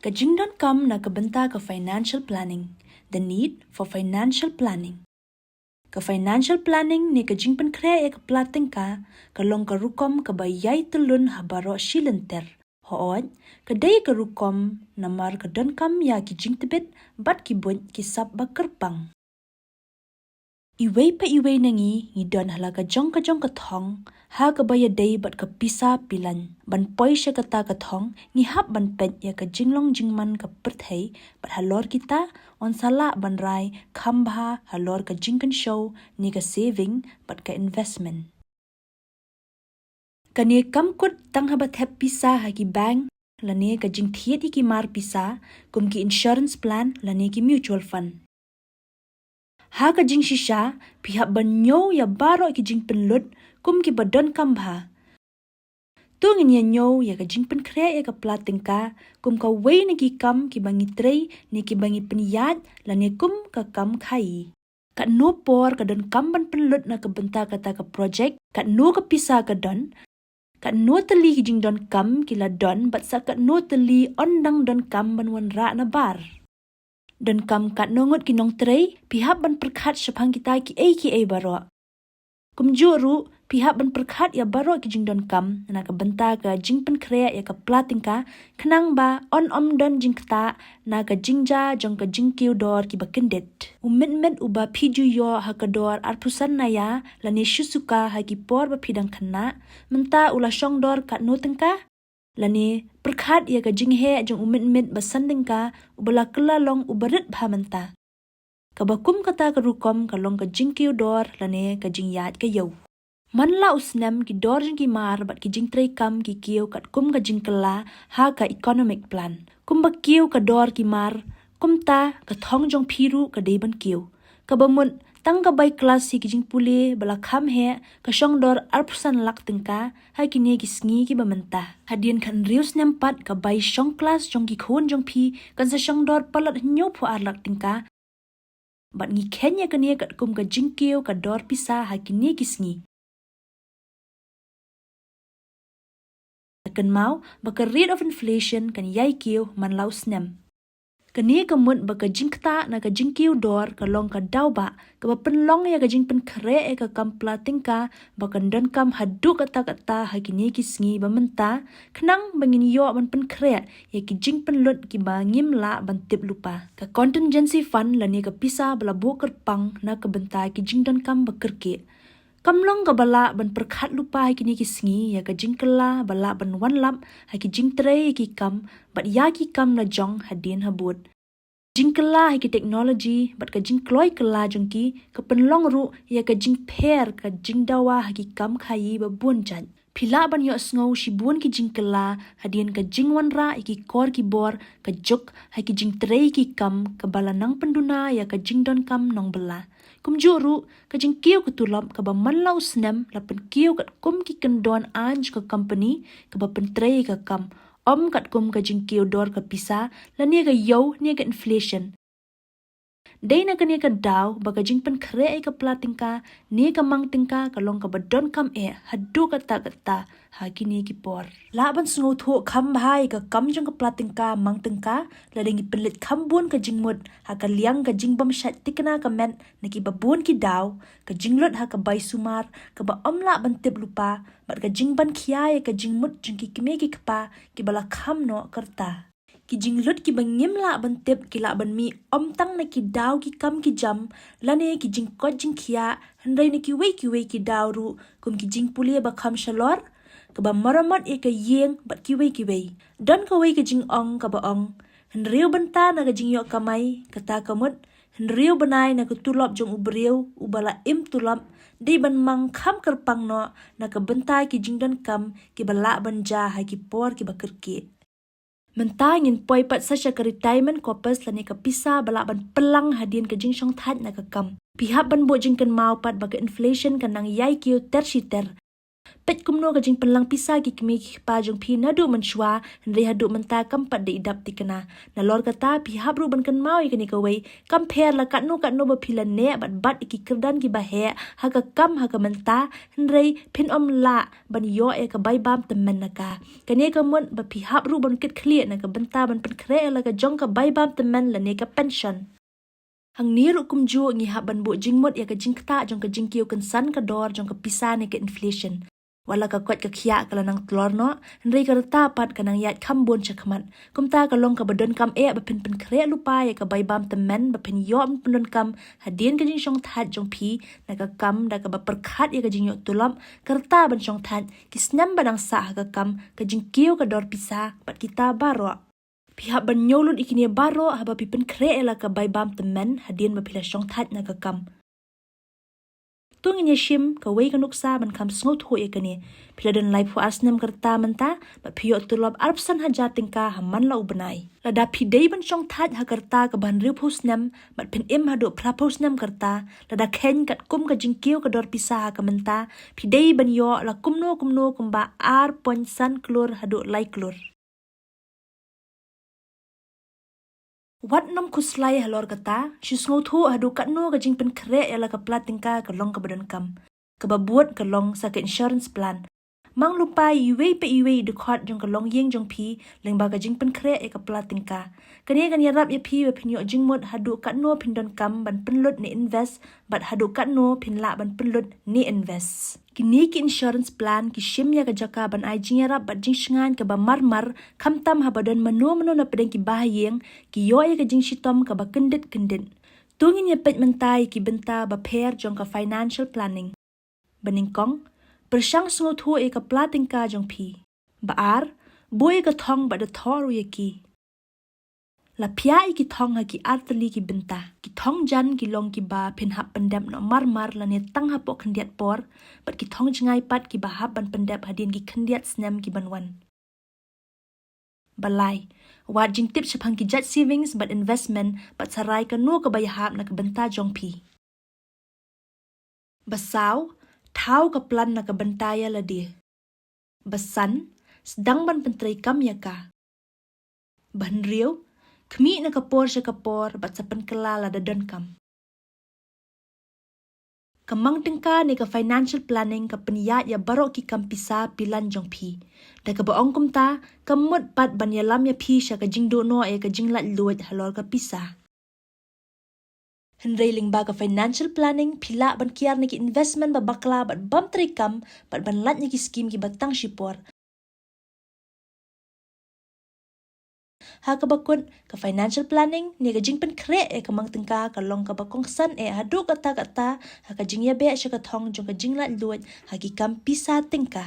Kajingdon kam na kabenta ka financial planning. The need for financial planning. Ka financial planning ni kajingpan krea ka plating ka kalong ka rukom ka bayay tulun habaro shilenter. Hood, kadai ka rukom namar ka don kam ya kijing tibit bat kibun kisap bakerpang. Iway pa iway nangi ngidon hala ka jong ka thong ha ka bayaday bat ka pisa pilan ban poy siya kata ka thong ngihap ban pet ya ka jinglong jingman ka perthai bat halor kita on sala ban rai khambha halor ka jingkan show ni ka saving bat ka investment. Kani kamkut tang habat hep pisa hagi bank lani ka jing thiet iki mar pisa kum ki insurance plan lani ki mutual fund. Ha ka jing shisha pihak banyo ya baro ki jing penlut kum ki badon kambha. Tungin ya nyo ya ka jing pen krea ya ka plating ka kum ka way ni ki kam ki bangi trei ni ki bangi peniyat lani kum ka kam khai. Kat no por ka don kam ban penlut na ka benta kata ka project kat no ka pisa ka don. Kat no teli ki jing don kam ki la don bat sa kat no teli ondang don kam ban wan ra na bar. Don kam kat nongot ki nong trei, pihak ban perkat syapang kita ki baro. Kum juru, pihak ban perkat ya baro ki jing don kam, na ka benta ka jing pen krea ya ka plating ka, kenang ba on om don jing kata, na ka jingja jong ka jing kiu dor ki bakendit. Umit uba piju yo ha ka dor arpusan na ya, lani syusuka ha ki por ba pidang kena, menta ula syong dor kat no tengka, lani perkat ya ka jinghe jong umit basanding ka ubala kelalong ubarit bhamanta. Kabakum kata kerukom kalong ka jingkiu dor lani ka jingyat ka yau. Manla usnem ki dor jing ki mar bat ki jing trei kam ki kiu kat kum ka jingkela ha ka economic plan. Kum ba kiu ka dor ki mar kum ta ka thong jong piru ka deiban kiu. Kabamut tang ka bay kelas si ki jing puli bala kham he ka syong dor arpusan lak tengka ha kini ki sngi ki bamenta. Hadian kan rius nempat ka bay syong kelas jong ki khon jong pi kan sa syong dor palat nyo pu arlak tengka. Bat ngi kenya kania kat kum ka jing kiu ka dor pisa ha kini ki sngi. Kan mau baka rate of inflation kan yai kiu man laus nem. Kani kamut baka jing kta na ka jing kiu dor ka long ka daw ba ka ba penlong ya ka jing pen kre ka kam plating ka baka don kam hadu kata ha kini ki sngi ba menta kenang bangin yo ban pen kre ya ki jing pen lut ki ba ngim la ban tip lupa ka contingency fund lani ka pisa bala boker pang na ka benta ki jing don kam bakerke. Kamlong ka bala ban perkhat lupa ha kini ki sngi ya ka jing kela bala ban wan lap ha ki jing tre ki kam bat ya ki kam na jong hadin habut. Jing kela ha ki teknologi bat ka jing kloi kela jong ki ka penlong ru ya ka jing per ka jing dawa ha ki kam khai ba bun jan. Pila ban yo sngo si bun ki jing kela hadin ka jing wan ra ki kor ki bor ka juk ha ki jing tre ki kam ka bala nang penduna ya ka jing don kam nong bela. Kum juru ka jing kiu ka tulap ka ba manlau snem lapan kiu kat kum ki kendon anj ka company ka ba pentrei ka kam om kat kum ka jing kiu dor ka pisa la ni ka yo ni ka inflation. Day na kani ka daw baga jing pen kre ka plating ka ni ka mang tingka ka long ka ba don kam hadu kata ha kini ki por. Laban sungo thu kam bhai ka kam jong ka plating ka mang tingka la dengi pelit kam bun ka jing mut ha ka liang ka jing bam shat tikna ka men na ki babun ki daw ka jing lot ha ka bai sumar ka ba omla ban tip lupa bat ka jing ban khia ka jing mut jong ki kime ki kpa ki bala kam no karta. Ki jing lut ki bangim la ban tip ki la ban mi om tang na ki daw ki kam ki jam lane ki jing kot jing khia handai na ki wei ki daw ru kum ki jing puli ba kam shalor ka ba maramot ka yeng bat ki wei don ka wei ka jing ong ka ba ong henriu banta na ka jing yo kamai kata kamut henriu banai na ka tulop jong ubriu ubala im tulop di ban mang kam kerpang no na ka benta ki jing don kam ki bala ban ja ha ki por ki ba kerke. Menta ngin poi pat sasya ka retirement corpus lani ka pisa bala ban pelang hadin ka jing syong that na ka kam. Pihak ban bo jing kan mau pat baka inflation kan nang yai kiu ter. Pet kumno ka jing penlang pisa ki kimi ki pa jong pi nadu menchua henry hadu menta kampat de idap tikena. Na lor kata pi habru ban kan mau ikani ka wei compare la katno ba pila ne bat iki kerdan ki bahe haka kam haka menta henry pin la ban yo ka bai bam temen naka. Kani ka mun ba pi habru ban kit clear na ka benta ban pen kre la ka jong ka bai bam temen la ne ka pension. Hang ni ru kum ju ngi haban bu jingmot ya ka jingkta jong ka jingkiu kan san ka dor jong ka pisa ne ka inflation. Wala ka kwat ka khia ka lanang tlor no nri ka ta pat ka nang yat khambon chakmat kumta ka long ka badon kam ba pin kre lupa ya ka bai bam temen ba pin yom pendon kam hadien ka jing shong that jong pi na ka kam da ka ba perkhat ya ka jing yok tulam karta ban shong that ki snam badang sa ka kam ka jingkiu ka dor pisa pat kita baro pihak ban nyolun ikini baro haba pi pen kre la ka bai bam temen hadien ba pila shong that na ka kam Tungin shim ka wei ka nuksa ban kam sngot ho ikani pila dan lai pu asnem kerta menta ba piyo tulab arpsan haja tingka haman la ubenai lada pi dei ban shong that ha kerta ka ban riu pusnem bat pin im hadu prapusnem kerta lada ken kat kum ka jingkiu ka dor pisah ka menta pi dei ban yo la kumno kumba ar pon san klur hadu lai klur Wat nom kuslai halor kata, shisngot ho hadu katno ka jing pen kre ela ka platingka ka long ka badan kam. Ka babuat ka long sa ka insurance plan. Mang lupa iwe pe iwe dukhat jong ka long yeng jong pi leng ba ka jing pen kre e ka platingka. Kani kan yarap ya pi we pinyo jing mot hadu katno pindon kam ban penlut ni invest bat hadu katno pinla ban penlut ni invest. Kini ki insurance plan ki shim ya ka jaka ban ai jing yarap bat jing shingan ka ba marmar kam tam ha badan mano na pedeng ki bahayeng ki yo ya ka jing shitom ka ba kendit. Tungin ya pet mentai ki benta ba pair jong ka financial planning. Beningkong Persyang sungut hu ka plating ka jong pi. Baar, boy ka thong ba da thoru ya ki. La pia ki thong ha ki artali ki benta. Ki thong jan ki long ki ba pin hap pendep no marmar la ne tang hapok kendiat por. Bat ki thong jengai pat ki ba hap ban pendep hadin ki kendiat snem ki banwan. Balai, wat jing tip sepang ki jet savings but investment bat sarai ka no ka bayahap na ka benta jong pi. Basaw, Tau ka plan na kabantaya la dia. Basan, sedang ban pentray kam ya ka. Banriyo, kami na kapor siya kapor bat sa pankalala dadan kam. Kamang tingka ni ka financial planning ka peniyat ya baro ki kampisa pilan jong pi. Da ka baong kumta, kamut pat banyalam ya pi siya ka jing do no ka jing lat luwet halor ka pisa. Henry ba ka financial planning pila ban kiar ni ki investment ba bakla bat bam trikam bat ban lat ni ki scheme ki batang shipor. Ha ka bakun ka financial planning ni ka jing pen kre ka mang tingka ka long ka bakong san hadu kata ha ka jing ya be siya ka thong jong ka jing lat luwet ha ki kam pisa tingka.